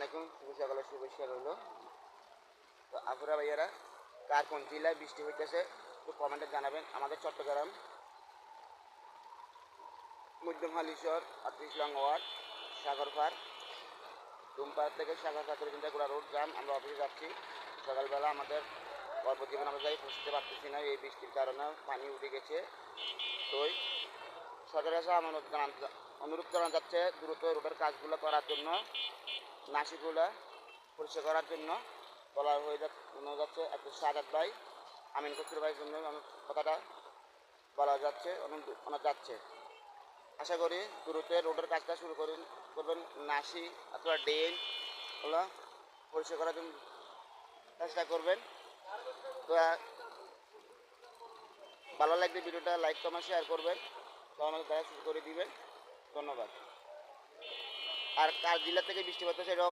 আসসালামাইকুম, শুভ সকালের শুভেচ্ছা রইল। তো আপুরা ভাইয়ারা, কার কোন জেলায় বৃষ্টি হইতেছে একটু কমেন্টে জানাবেন। আমাদের চট্টগ্রাম মধ্যম হালিশহর 38 ওয়ার্ড সাগরপাড়, ডুমপাড় থেকে সাগরপাড় পর্যন্ত গোড়া রোড জাম। আমরা অফিসে যাচ্ছি সকালবেলা। আমাদের কর্মজীবন আমরা যাই পৌঁছতে পারতেছি না, এই বৃষ্টির কারণে পানি উঠে গেছে। তো সরকারের কাছে অনুরোধ জানানো যাচ্ছে দ্রুত রোডের কাজগুলো করার জন্য, নাশিগুলো পরিষ্কার করার জন্য বলা হয়ে যাচ্ছে। একটা সাজাদ ভাই, আমিন কচুর ভাইয়ের জন্য কথাটা বলা যাচ্ছে, অনুরোধ যাচ্ছে। আশা করি দ্রুত রোডের কাজটা শুরু করবেন। নাসি অথবা ড্রেন ওগুলো পরিষ্কার করার জন্য চেষ্টা করবেন। তো ভালো লাগলে ভিডিওটা লাইক কমেন্ট শেয়ার করবেন, তো আমাদের দেখা শুরু করে দিবেন। ধন্যবাদ। আর কার জেলা থেকে বৃষ্টিপাত সেটাও